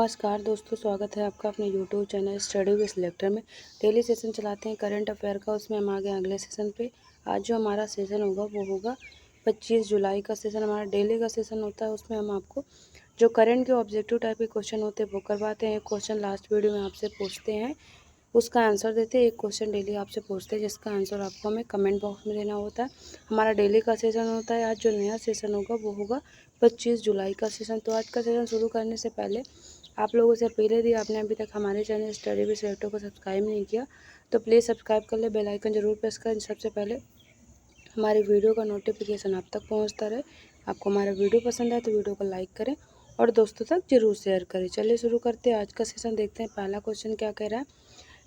नमस्कार दोस्तों, स्वागत है आपका अपने YouTube channel study with selector में। डेली सेशन चलाते हैं करंट अफेयर का, उसमें हम आ गए अगले सेशन पे। आज जो हमारा सेशन होगा वो होगा 25 जुलाई का सेशन। हमारा डेली का सेशन होता है, उसमें हम आपको जो करंट के ऑब्जेक्टिव टाइप के क्वेश्चन होते हैं वो करवाते हैं। एक क्वेश्चन लास्ट वीडियो में आपसे पूछते हैं, उसका आंसर देते हैं। एक क्वेश्चन डेली आपसे पूछते हैं जिसका आंसर आपको हमें कमेंट बॉक्स में देना होता है। हमारा डेली का सेशन होता है। आज जो नया सेशन होगा वो होगा 25 जुलाई का सेशन। तो आज का सेशन शुरू करने से पहले आप लोगों से अपील है, यदि आपने अभी तक हमारे चैनल स्टडी विद सिलेक्टर को सब्सक्राइब नहीं किया तो प्लीज़ सब्सक्राइब कर ले, बेल आइकन जरूर प्रेस करें, सबसे पहले हमारे वीडियो का नोटिफिकेशन आप तक पहुंचता रहे। आपको हमारा वीडियो पसंद आए तो वीडियो को लाइक करें और दोस्तों तक जरूर शेयर करें। चलिए शुरू करते हैं आज का सेशन। देखते हैं पहला क्वेश्चन क्या कह रहा है।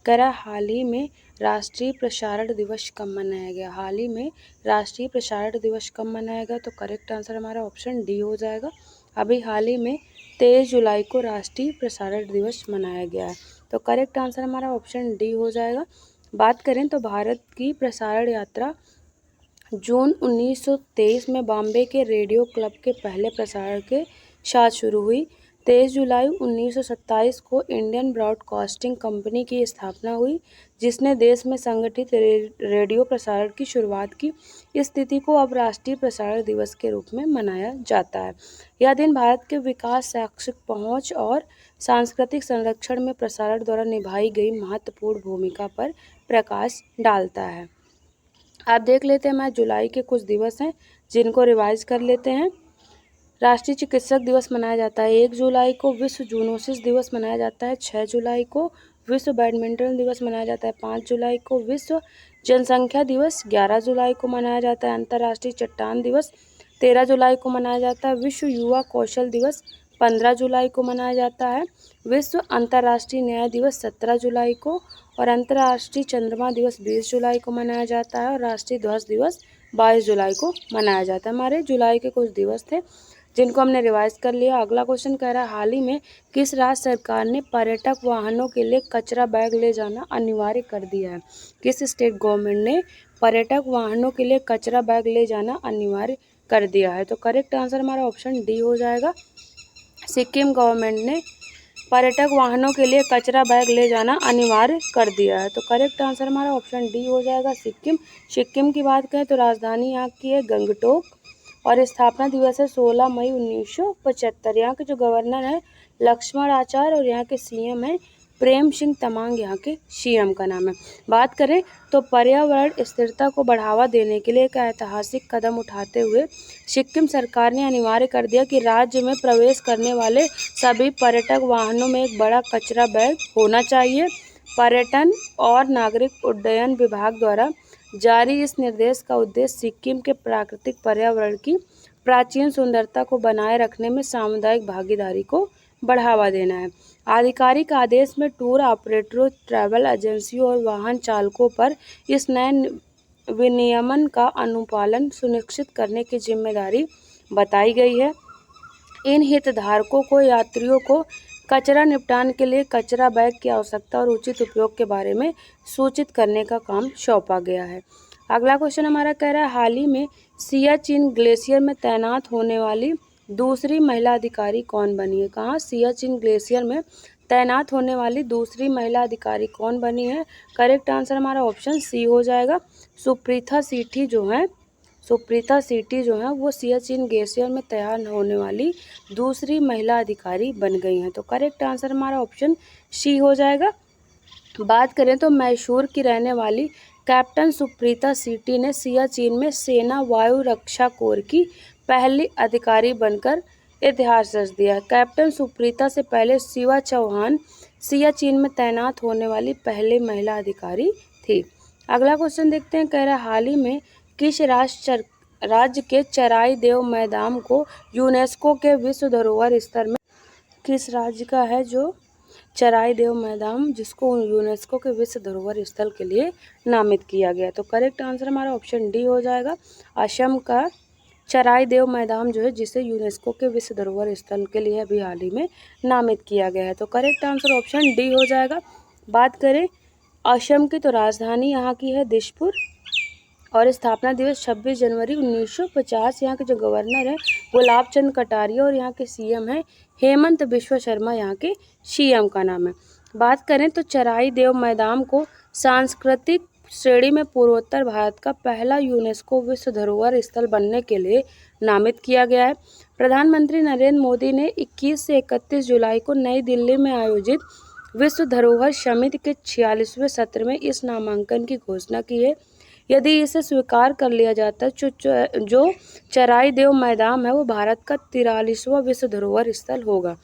कह रहा है हाल ही में राष्ट्रीय प्रसारण दिवस कब मनाया गया। हाल ही में राष्ट्रीय प्रसारण दिवस कब मनाया गया, तो करेक्ट आंसर हमारा ऑप्शन डी हो जाएगा। अभी हाल ही में 23 जुलाई को राष्ट्रीय प्रसारण दिवस मनाया गया है, तो करेक्ट आंसर हमारा ऑप्शन डी हो जाएगा। बात करें तो भारत की प्रसारण यात्रा जून 1923 में बॉम्बे के रेडियो क्लब के पहले प्रसारण के साथ शुरू हुई। 23 जुलाई 1927 को इंडियन ब्रॉडकास्टिंग कंपनी की स्थापना हुई, जिसने देश में संगठित रेडियो प्रसारण की शुरुआत की। इस तिथि को अब राष्ट्रीय प्रसारण दिवस के रूप में मनाया जाता है। यह दिन भारत के विकास, शैक्षिक पहुंच और सांस्कृतिक संरक्षण में प्रसारण द्वारा निभाई गई महत्वपूर्ण भूमिका पर प्रकाश डालता है। आप देख लेते हैं, मैं जुलाई के कुछ दिवस हैं जिनको रिवाइज कर लेते हैं। राष्ट्रीय चिकित्सक दिवस मनाया जाता है 1 जुलाई को। विश्व जूनोसिस दिवस मनाया जाता है 6 जुलाई को। विश्व बैडमिंटन दिवस मनाया जाता है 5 जुलाई को। विश्व जनसंख्या दिवस 11 जुलाई को मनाया जाता है। अंतर्राष्ट्रीय चट्टान दिवस 13 जुलाई को मनाया जाता है। विश्व युवा कौशल दिवस 15 जुलाई को मनाया जाता है। विश्व अंतर्राष्ट्रीय न्याय दिवस 17 जुलाई को और अंतर्राष्ट्रीय चंद्रमा दिवस 20 जुलाई को मनाया जाता है और राष्ट्रीय ध्वज दिवस 22 जुलाई को मनाया जाता है। हमारे जुलाई के कुछ दिवस थे जिनको हमने रिवाइज कर लिया। अगला क्वेश्चन कह रहा है हाल ही में किस राज्य सरकार ने पर्यटक वाहनों के लिए कचरा बैग ले जाना अनिवार्य कर दिया है। किस स्टेट गवर्नमेंट ने पर्यटक वाहनों के लिए कचरा बैग ले जाना अनिवार्य कर दिया है, तो करेक्ट आंसर हमारा ऑप्शन डी हो जाएगा। सिक्किम गवर्नमेंट ने पर्यटक वाहनों के लिए कचरा बैग ले जाना अनिवार्य कर दिया है, तो करेक्ट आंसर हमारा ऑप्शन डी हो जाएगा सिक्किम। सिक्किम की बात करें तो राजधानी यहाँ की है गंगटोक और स्थापना दिवस है 16 मई 1975। यहाँ के जो गवर्नर हैं लक्ष्मण आचार्य और यहाँ के सीएम हैं प्रेम सिंह तमांग, यहाँ के सीएम का नाम है। बात करें तो पर्यावरण स्थिरता को बढ़ावा देने के लिए एक ऐतिहासिक कदम उठाते हुए सिक्किम सरकार ने अनिवार्य कर दिया कि राज्य में प्रवेश करने वाले सभी पर्यटक वाहनों में एक बड़ा कचरा बैग होना चाहिए। पर्यटन और नागरिक उड्डयन विभाग द्वारा जारी इस निर्देश का उद्देश्य सिक्किम के प्राकृतिक पर्यावरण की प्राचीन सुंदरता को बनाए रखने में सामुदायिक भागीदारी को बढ़ावा देना है। आधिकारिक आदेश में टूर ऑपरेटरों, ट्रैवल एजेंसियों और वाहन चालकों पर इस नए विनियमन का अनुपालन सुनिश्चित करने की जिम्मेदारी बताई गई है। इन हितधारकों को यात्रियों को कचरा निपटान के लिए कचरा बैग की आवश्यकता और उचित उपयोग के बारे में सूचित करने का काम सौंपा गया है। अगला क्वेश्चन हमारा कह रहा है हाल ही में सियाचिन ग्लेशियर में तैनात होने वाली दूसरी महिला अधिकारी कौन बनी है। कहाँ सियाचिन ग्लेशियर में तैनात होने वाली दूसरी महिला अधिकारी कौन बनी है, करेक्ट आंसर हमारा ऑप्शन सी हो जाएगा। सुप्रीता सेठी जो है वो सियाचिन ग्लेशियर में तैनात होने वाली दूसरी महिला अधिकारी बन गई हैं, तो करेक्ट आंसर हमारा ऑप्शन सी हो जाएगा। बात करें तो मैसूर की रहने वाली कैप्टन सुप्रीता सेठी ने सियाचिन में सेना वायु रक्षा कोर की पहली अधिकारी बनकर इतिहास रच दिया। कैप्टन सुप्रीता से पहले शिवा चौहान सियाचिन में तैनात होने वाली पहली महिला अधिकारी थी। अगला क्वेश्चन देखते हैं, कह रहा है हाल ही में किस राज्य के चराई देव मैदान को यूनेस्को के विश्व धरोहर स्थल में, किस राज्य का है जो चराई देव मैदान जिसको यूनेस्को के विश्व धरोहर स्थल के लिए नामित किया गया, तो करेक्ट आंसर हमारा ऑप्शन डी हो जाएगा। असम का चराई देव मैदान जो है जिसे यूनेस्को के विश्व धरोहर स्थल के लिए अभी हाल ही में नामित किया गया है, तो करेक्ट आंसर ऑप्शन डी हो जाएगा। बात करें असम की तो राजधानी यहाँ की है दिसपुर और स्थापना दिवस 26 जनवरी 1950। यहाँ के जो गवर्नर हैं गुलाब चंद कटारिया और यहाँ के सीएम हैं हेमंत बिश्व शर्मा यहाँ के सीएम का नाम है। बात करें तो चराई देव मैदान को सांस्कृतिक श्रेणी में पूर्वोत्तर भारत का पहला यूनेस्को विश्व धरोहर स्थल बनने के लिए नामित किया गया है। प्रधानमंत्री नरेंद्र मोदी ने 21 से 31 जुलाई को नई दिल्ली में आयोजित विश्व धरोहर समिति के 46वें सत्र में इस नामांकन की घोषणा की है। यदि इसे स्वीकार कर लिया जाता है जो चराई देव मैदान है वो भारत का 43वां विश्व धरोहर स्थल होगा,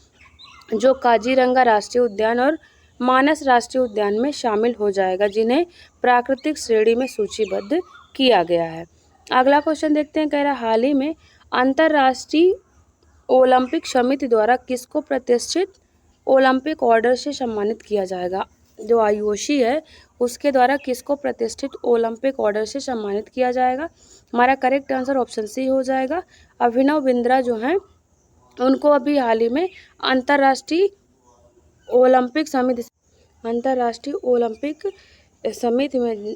जो काजीरंगा राष्ट्रीय उद्यान और मानस राष्ट्रीय उद्यान में शामिल हो जाएगा, जिन्हें प्राकृतिक श्रेणी में सूचीबद्ध किया गया है। अगला क्वेश्चन देखते हैं। कह रहा है हाल ही में अंतर्राष्ट्रीय ओलंपिक समिति द्वारा किसको प्रतिष्ठित ओलंपिक ऑर्डर से सम्मानित किया जाएगा। जो आईओसी है उसके द्वारा किसको प्रतिष्ठित ओलंपिक ऑर्डर से सम्मानित किया जाएगा। हमारा करेक्ट आंसर ऑप्शन सी हो जाएगा। अभिनव बिंद्रा जो हैं उनको अभी हाल ही में अंतर्राष्ट्रीय ओलंपिक समिति में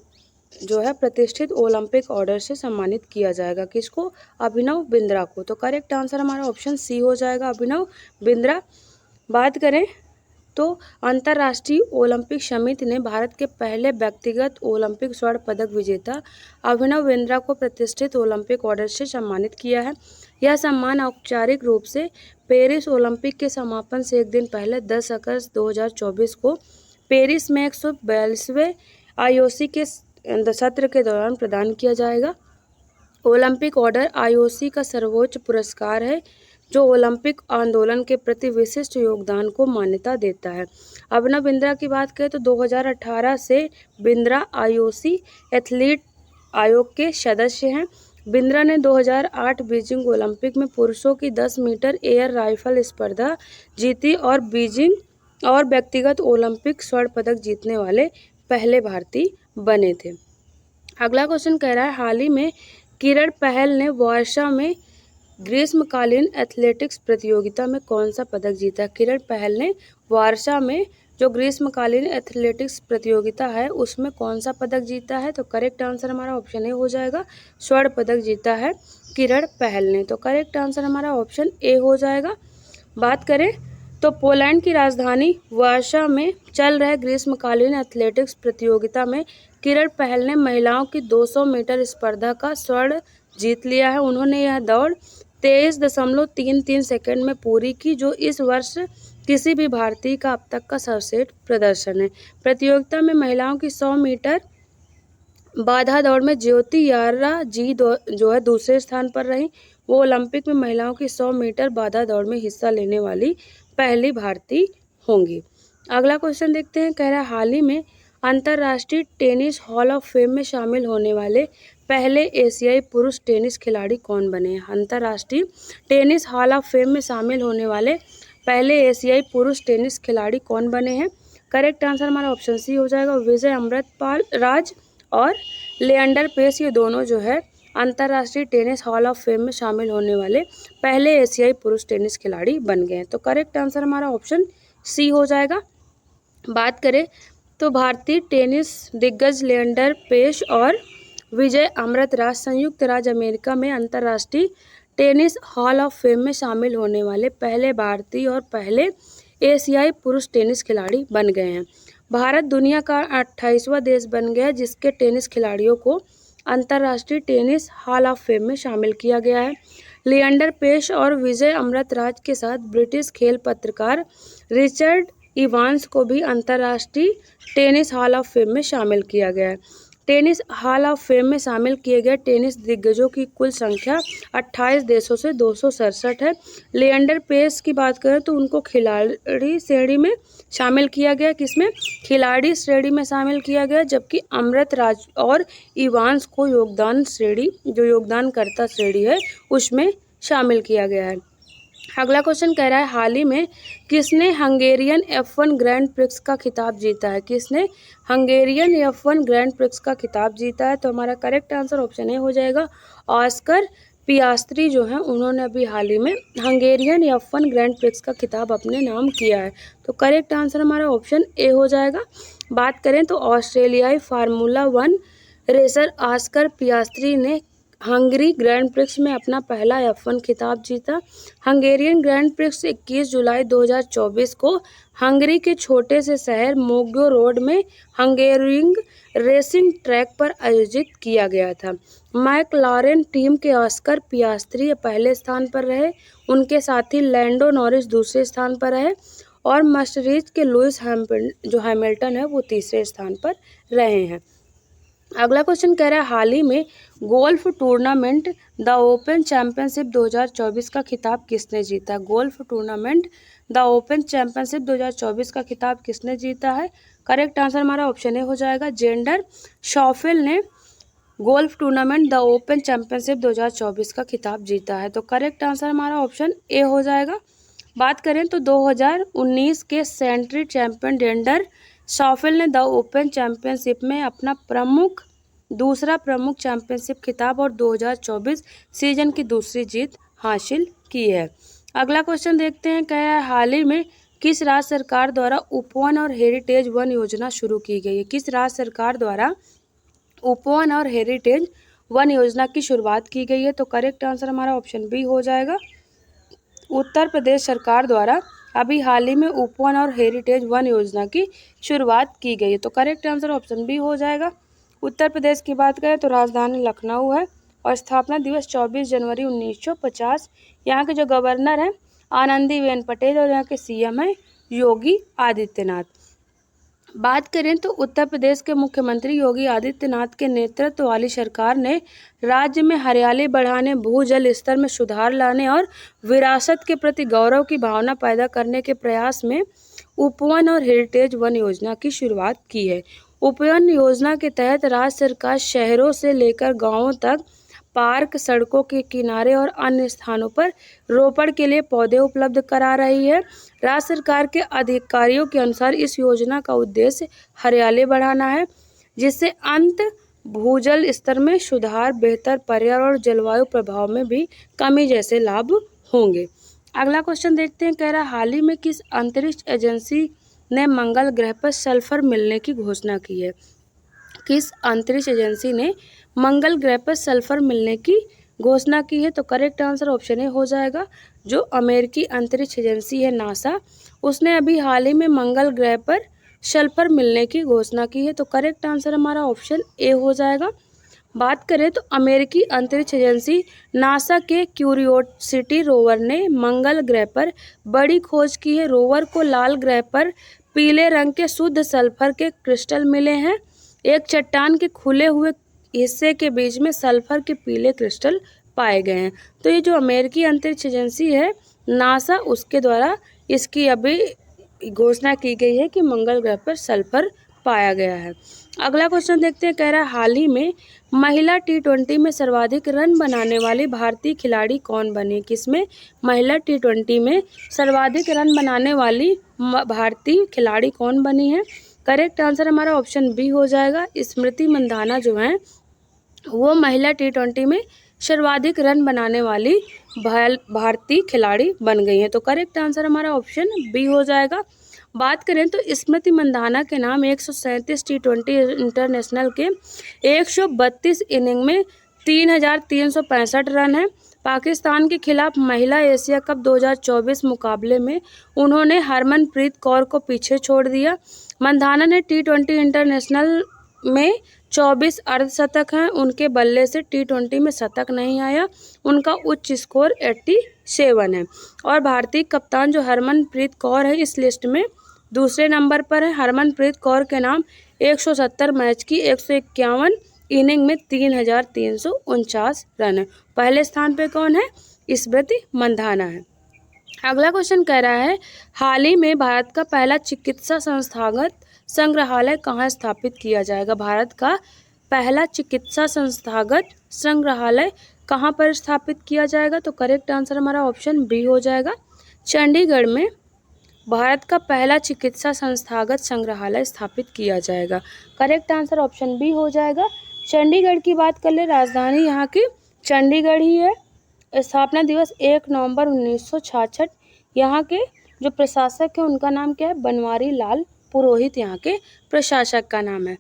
जो है प्रतिष्ठित ओलंपिक ऑर्डर से सम्मानित किया जाएगा। किसको? अभिनव बिंद्रा को। तो करेक्ट आंसर हमारा ऑप्शन सी हो जाएगा, अभिनव बिंद्रा। बात करें तो अंतर्राष्ट्रीय ओलंपिक समिति ने भारत के पहले व्यक्तिगत ओलंपिक स्वर्ण पदक विजेता अभिनव बिंद्रा को प्रतिष्ठित ओलंपिक ऑर्डर से सम्मानित किया है। यह सम्मान औपचारिक रूप से पेरिस ओलंपिक के समापन से एक दिन पहले 10 अगस्त 2024 को पेरिस में 142वें आईओसी के सत्र के दौरान प्रदान किया जाएगा। ओलंपिक ऑर्डर आईओसी का सर्वोच्च पुरस्कार है जो ओलंपिक आंदोलन के प्रति विशिष्ट योगदान को मान्यता देता है। अभिनव बिंद्रा की बात करें तो 2018 से बिंद्रा आईओसी एथलीट आयोग के सदस्य हैं। बिंद्रा ने 2008 बीजिंग ओलंपिक में पुरुषों की 10 मीटर एयर राइफल स्पर्धा जीती और व्यक्तिगत ओलंपिक स्वर्ण पदक जीतने वाले पहले भारतीय बने थे। अगला क्वेश्चन कह रहा है हाल ही में किरण पहल ने वार्सा में ग्रीष्मकालीन एथलेटिक्स प्रतियोगिता में कौन सा पदक जीता। किरण पहल ने वार्सा में जो ग्रीष्मकालीन एथलेटिक्स प्रतियोगिता है उसमें कौन सा पदक जीता है। तो करेक्ट आंसर हमारा ऑप्शन ए हो जाएगा, स्वर्ण पदक जीता है किरण पहल ने। तो करेक्ट आंसर हमारा ऑप्शन ए हो जाएगा। बात करें तो पोलैंड की राजधानी वार्सा में चल रहे ग्रीष्मकालीन एथलेटिक्स प्रतियोगिता में किरण पहल ने महिलाओं की 200 मीटर स्पर्धा का स्वर्ण जीत लिया है। उन्होंने यह दौड़ 23.33 सेकंड में पूरी की, जो इस वर्ष किसी भी भारतीय का अब तक का सर्वश्रेष्ठ प्रदर्शन है। प्रतियोगिता में महिलाओं की 100 मीटर बाधा दौड़ में ज्योति यारा जी जो है दूसरे स्थान पर रही। वो ओलंपिक में महिलाओं की 100 मीटर बाधा दौड़ में हिस्सा लेने वाली पहली भारतीय होंगी। अगला क्वेश्चन देखते हैं। कह रहा है हाल ही में अंतर्राष्ट्रीय टेनिस हॉल ऑफ फेम में शामिल होने वाले पहले एशियाई पुरुष टेनिस खिलाड़ी कौन बने हैं। अंतर्राष्ट्रीय टेनिस हॉल ऑफ फेम में शामिल होने वाले पहले एशियाई पुरुष टेनिस खिलाड़ी कौन बने हैं। करेक्ट आंसर हमारा ऑप्शन सी हो जाएगा, विजय अमृतपाल राज और लिएंडर पेस। ये दोनों जो है अंतर्राष्ट्रीय टेनिस हॉल ऑफ फेम में शामिल होने वाले पहले एशियाई पुरुष टेनिस खिलाड़ी बन गए हैं। तो करेक्ट आंसर हमारा ऑप्शन सी हो जाएगा। बात करें तो भारतीय टेनिस दिग्गज लिएंडर पेस और विजय अमृतराज संयुक्त राज्य अमेरिका में अंतर्राष्ट्रीय टेनिस हॉल ऑफ फेम में शामिल होने वाले पहले भारतीय और पहले एशियाई पुरुष टेनिस खिलाड़ी बन गए हैं। भारत दुनिया का 28वां देश बन गया जिसके टेनिस खिलाड़ियों को अंतर्राष्ट्रीय टेनिस हॉल ऑफ फेम में शामिल किया गया है। लिएंडर पेस और विजय अमृतराज के साथ ब्रिटिश खेल पत्रकार रिचर्ड इवांस को भी अंतर्राष्ट्रीय टेनिस हॉल ऑफ फेम में शामिल किया गया है। टेनिस हॉल ऑफ फेम में शामिल किए गए टेनिस दिग्गजों की कुल संख्या 28 देशों से 267 है। लिएंडर पेस की बात करें तो उनको खिलाड़ी श्रेणी में शामिल किया गया, किसमें? खिलाड़ी श्रेणी में शामिल किया गया, जबकि अमृतराज और इवांस को योगदानकर्ता श्रेणी है उसमें शामिल किया गया है। अगला क्वेश्चन कह रहा है हाल ही में किसने हंगेरियन F1 ग्रैंड प्रिक्स का खिताब जीता है। किसने हंगेरियन F1 ग्रैंड प्रिक्स का खिताब जीता है। तो हमारा करेक्ट आंसर ऑप्शन ए हो जाएगा, ऑस्कर पियास्त्री जो है उन्होंने अभी हाल ही में हंगेरियन F1 ग्रैंड प्रिक्स का खिताब अपने नाम किया है। तो करेक्ट आंसर हमारा ऑप्शन ए हो जाएगा। बात करें तो ऑस्ट्रेलियाई फार्मूला 1 रेसर ऑस्कर पियास्त्री ने हंगरी ग्रैंड प्रिक्स में अपना पहला F1 खिताब जीता। हंगेरियन ग्रैंड प्रिक्स 21 जुलाई 2024 को हंगरी के छोटे से शहर मोग्यो रोड में हंगेरियन रेसिंग ट्रैक पर आयोजित किया गया था। मैकलारेन टीम के ऑस्कर पियास्त्री पहले स्थान पर रहे, उनके साथी लैंडो नॉरिस दूसरे स्थान पर रहे और मर्सिडीज के लुइस हैमिल्टन है वो तीसरे स्थान पर रहे हैं। अगला क्वेश्चन कह रहा है हाल ही में golf tournament the open championship 2024 का खिताब किसने जीता। Golf tournament the open championship 2024 का खिताब किसने जीता है। करेक्ट आंसर हमारा ऑप्शन ए हो जाएगा, जेंडर शॉफेल ने golf tournament the open championship 2024 का खिताब जीता है। तो करेक्ट आंसर हमारा ऑप्शन ए हो जाएगा। बात करें तो 2019 के सेंट्री चैंपियन जेंडर शॉफेल ने द ओपन चैंपियनशिप में अपना दूसरा प्रमुख चैंपियनशिप खिताब और 2024 सीजन की दूसरी जीत हासिल की है। अगला क्वेश्चन देखते हैं, कह रहा है हाल ही में किस राज्य सरकार द्वारा उपवन और हेरिटेज वन योजना शुरू की गई है। किस राज्य सरकार द्वारा उपवन और हेरिटेज वन योजना की शुरुआत की गई है। तो करेक्ट आंसर हमारा ऑप्शन बी हो जाएगा, उत्तर प्रदेश सरकार द्वारा अभी हाल ही में उपवन और हेरिटेज वन योजना की शुरुआत की गई है। तो करेक्ट आंसर ऑप्शन बी हो जाएगा। उत्तर प्रदेश की बात करें तो राजधानी लखनऊ है और स्थापना दिवस 24 जनवरी 1950। यहाँ के जो गवर्नर हैं आनंदीबेन पटेल और यहाँ के सीएम हैं योगी आदित्यनाथ। बात करें तो उत्तर प्रदेश के मुख्यमंत्री योगी आदित्यनाथ के नेतृत्व वाली सरकार ने राज्य में हरियाली बढ़ाने, भूजल स्तर में सुधार लाने और विरासत के प्रति गौरव की भावना पैदा करने के प्रयास में उपवन और हेरिटेज वन योजना की शुरुआत की है। उपवन योजना के तहत राज्य सरकार शहरों से लेकर गांवों तक पार्क, सड़कों के किनारे और अन्य स्थानों पर रोपण के लिए पौधे उपलब्ध करा रही है। राज्य सरकार के अधिकारियों के अनुसार इस योजना का उद्देश्य हरियाली बढ़ाना है, जिससे अंत भूजल स्तर में सुधार, बेहतर पर्यावरण और जलवायु प्रभाव में भी कमी जैसे लाभ होंगे। अगला क्वेश्चन देखते हैं, कह रहा है हाल ही में किस अंतरिक्ष एजेंसी ने मंगल ग्रह पर सल्फर मिलने की घोषणा की है। किस अंतरिक्ष एजेंसी ने मंगल ग्रह पर सल्फर मिलने की घोषणा की है। तो करेक्ट आंसर ऑप्शन ए हो जाएगा, जो अमेरिकी अंतरिक्ष एजेंसी है नासा, उसने अभी हाल ही में मंगल ग्रह पर सल्फर मिलने की घोषणा की है। तो करेक्ट आंसर हमारा ऑप्शन ए हो जाएगा। बात करें तो अमेरिकी अंतरिक्ष एजेंसी नासा के क्यूरियोसिटी रोवर ने मंगल ग्रह पर बड़ी खोज की है। रोवर को लाल ग्रह पर पीले रंग के शुद्ध सल्फर के क्रिस्टल मिले हैं। एक चट्टान के खुले हुए हिस्से के बीच में सल्फर के पीले क्रिस्टल पाए गए हैं। तो ये जो अमेरिकी अंतरिक्ष एजेंसी है नासा, उसके द्वारा इसकी अभी घोषणा की गई है कि मंगल ग्रह पर सल्फर पाया गया है। अगला क्वेश्चन देखते हैं, कह रहा है हाल ही में महिला T20 में सर्वाधिक रन बनाने वाली भारतीय खिलाड़ी कौन बनी। किसमें महिला T20 में सर्वाधिक रन बनाने वाली भारतीय खिलाड़ी कौन बनी है। करेक्ट आंसर हमारा ऑप्शन बी हो जाएगा, स्मृति मंधाना जो है वो महिला T20 में सर्वाधिक रन बनाने वाली भारतीय खिलाड़ी बन गई हैं। तो करेक्ट आंसर हमारा ऑप्शन बी हो जाएगा। बात करें तो स्मृति मंधाना के नाम 137 T20 इंटरनेशनल के 132 इनिंग में 3,365 रन हैं। पाकिस्तान के खिलाफ महिला एशिया कप 2024 मुकाबले में उन्होंने हरमनप्रीत कौर को पीछे छोड़ दिया। मंधाना ने T20 इंटरनेशनल में 24 अर्धशतक हैं, उनके बल्ले से T20 में शतक नहीं आया। उनका उच्च स्कोर 87 है और भारतीय कप्तान जो हरमनप्रीत कौर है इस लिस्ट में दूसरे नंबर पर है। हरमनप्रीत कौर के नाम 170 मैच की 151 इनिंग में 3,349 रन है। पहले स्थान पे कौन है, स्मृति मंधाना है। अगला क्वेश्चन कह रहा है हाल ही में भारत का पहला चिकित्सा संस्थागत संग्रहालय कहाँ स्थापित किया जाएगा। भारत का पहला चिकित्सा संस्थागत संग्रहालय कहाँ पर स्थापित किया जाएगा। तो करेक्ट आंसर हमारा ऑप्शन बी हो जाएगा, चंडीगढ़ में भारत का पहला चिकित्सा संस्थागत संग्रहालय स्थापित किया जाएगा। करेक्ट आंसर ऑप्शन बी हो जाएगा। चंडीगढ़ की बात कर ले, राजधानी यहाँ की चंडीगढ़ ही है। स्थापना दिवस 1 नवंबर 1966। यहाँ के जो प्रशासक है उनका नाम क्या है, बनवारी लाल पुरोहित यहाँ के प्रशासक का नाम है।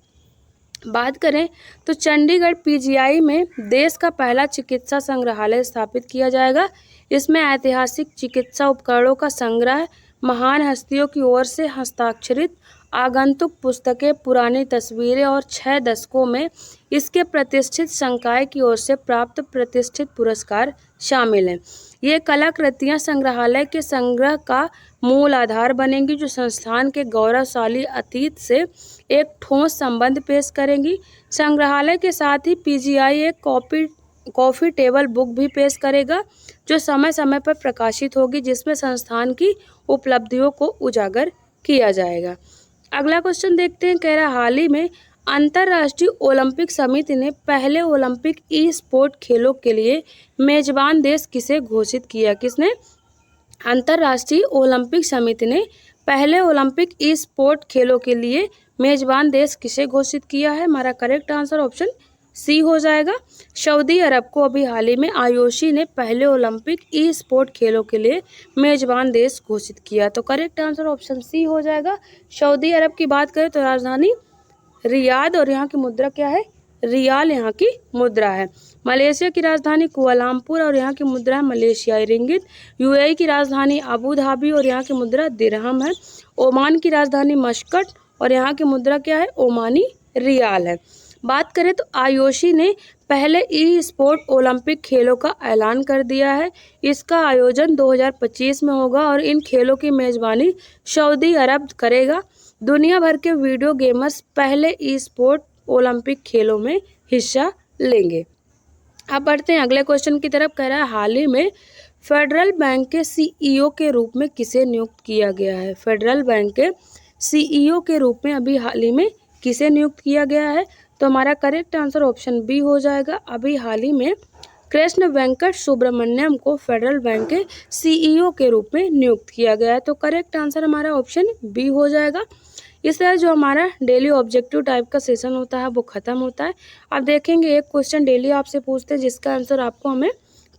बात करें तो चंडीगढ़ पीजीआई में देश का पहला चिकित्सा संग्रहालय स्थापित किया जाएगा। इसमें ऐतिहासिक चिकित्सा उपकरणों का संग्रह, महान हस्तियों की ओर से हस्ताक्षरित आगंतुक पुस्तकें, पुरानी तस्वीरें और 6 दशकों में इसके प्रतिष्ठित संकाय की ओर से प्राप्त प्रतिष्ठित पुरस्कार शामिल हैं। ये कलाकृतियां संग्रहालय के संग्रह का मूल आधार बनेंगी, जो संस्थान के गौरवशाली अतीत से एक ठोस संबंध पेश करेंगी। संग्रहालय के साथ ही पीजीआई एक कॉफी टेबल बुक भी पेश करेगा, जो समय समय पर प्रकाशित होगी, जिसमें संस्थान की उपलब्धियों को उजागर किया जाएगा। अगला क्वेश्चन देखते हैं। कह रहा हाल ही में अंतर्राष्ट्रीय ओलंपिक समिति ने पहले ओलंपिक ई स्पोर्ट खेलों के लिए मेजबान देश किसे घोषित किया? किसने? अंतर्राष्ट्रीय ओलंपिक समिति ने पहले ओलंपिक ई स्पोर्ट खेलों के लिए मेजबान देश किसे घोषित किया है? हमारा करेक्ट आंसर ऑप्शन सी हो जाएगा। सऊदी अरब को अभी हाल ही में आईओसी ने पहले ओलंपिक ई स्पोर्ट खेलों के लिए मेजबान देश घोषित किया, तो करेक्ट आंसर ऑप्शन सी हो जाएगा। सऊदी अरब की बात करें तो राजधानी रियाद और यहाँ की मुद्रा क्या है? रियाल यहाँ की मुद्रा है। मलेशिया की राजधानी कुआलालंपुर और यहाँ की मुद्रा है मलेशियाई रिंगित। यूएई की राजधानी अबू धाबी और यहाँ की मुद्रा दिरहम है। ओमान की राजधानी मस्कट और यहाँ की मुद्रा क्या है? ओमानी रियाल है। बात करें तो आईओसी ने पहले ई स्पोर्ट ओलंपिक खेलों का ऐलान कर दिया है। इसका आयोजन 2025 में होगा और इन खेलों की मेजबानी सऊदी अरब करेगा। दुनिया भर के वीडियो गेमर्स पहले ई स्पोर्ट ओलंपिक खेलों में हिस्सा लेंगे। अब बढ़ते हैं अगले क्वेश्चन की तरफ। कह रहा है हाल ही में फेडरल बैंक के सीईओ के रूप में किसे नियुक्त किया गया है? फेडरल बैंक के सीईओ के रूप में अभी हाल ही में किसे नियुक्त किया गया है? तो हमारा करेक्ट आंसर ऑप्शन बी हो जाएगा। अभी हाल ही में कृष्ण वेंकट सुब्रमण्यम को फेडरल बैंक के सीईओ के रूप में नियुक्त किया गया है, तो करेक्ट आंसर हमारा ऑप्शन बी हो जाएगा। इस तरह जो हमारा डेली ऑब्जेक्टिव टाइप का सेशन होता है वो खत्म होता है। अब देखेंगे एक क्वेश्चन डेली आपसे पूछते हैं, जिसका आंसर आपको हमें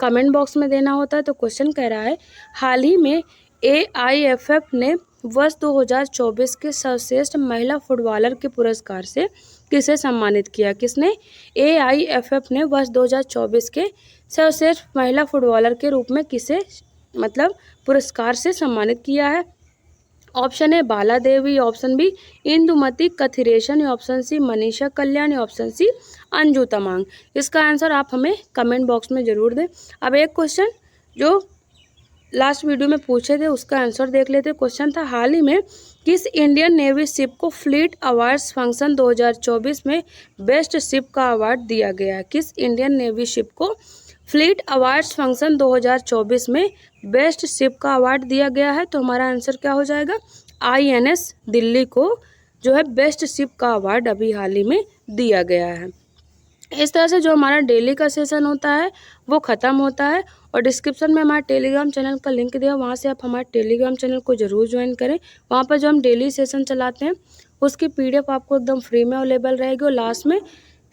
कमेंट बॉक्स में देना होता है। तो क्वेश्चन कह रहा है हाल ही में AIFF ने वर्ष 2024 के सर्वश्रेष्ठ महिला फुटबॉलर के पुरस्कार से किसे सम्मानित किया? किसने? AIFF ने वर्ष 2024 के सर्वश्रेष्ठ महिला फुटबॉलर के रूप में किसे पुरस्कार से सम्मानित किया है? Option A Bala Devi, option B Indumathi Kathiresan, option C Manisha Kalyan, option C Anju Tamang. इसका आंसर आप हमें कमेंट बॉक्स में जरूर दें। अब एक क्वेश्चन जो लास्ट वीडियो में पूछे थे उसका आंसर देख लेते। क्वेश्चन था हाल ही में किस इंडियन नेवी शिप को फ्लीट अवार्ड्स फंक्शन 2024 में बेस्ट शिप का अवार्ड दिया गया? किस इंडियन नेवी शिप को फ्लीट अवार्ड्स फंक्शन 2024 में बेस्ट शिप का अवार्ड दिया गया है? तो हमारा आंसर क्या हो जाएगा? INS दिल्ली को जो है बेस्ट शिप का अवार्ड अभी हाल ही में दिया गया है। इस तरह से जो हमारा डेली का सेशन होता है वो ख़त्म होता है। और डिस्क्रिप्शन में हमारे टेलीग्राम चैनल का लिंक दिया, वहाँ से आप हमारे टेलीग्राम चैनल को ज़रूर ज्वाइन करें। वहाँ पर जो हम डेली सेशन चलाते हैं उसकी PDF आपको एकदम फ्री में अवेलेबल रहेगी और लास्ट में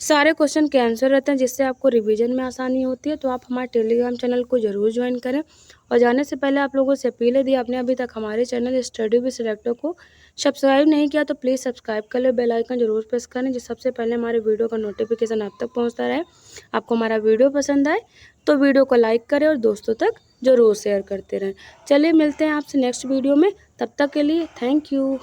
सारे क्वेश्चन के आंसर रहते हैं, जिससे आपको रिवीजन में आसानी होती है। तो आप हमारे टेलीग्राम चैनल को ज़रूर ज्वाइन करें। और जाने से पहले आप लोगों से अपील है, यदि आपने अभी तक हमारे चैनल स्टडी विद सिलेक्टर को सब्सक्राइब नहीं किया तो प्लीज़ सब्सक्राइब कर ले, बेल आइकन जरूर प्रेस करें, जिस सबसे पहले हमारे वीडियो का नोटिफिकेशन आप तक पहुंचता रहे। आपको हमारा वीडियो पसंद आए तो वीडियो को लाइक करें और दोस्तों तक जरूर शेयर करते रहें। चलिए मिलते हैं आपसे नेक्स्ट वीडियो में, तब तक के लिए थैंक यू।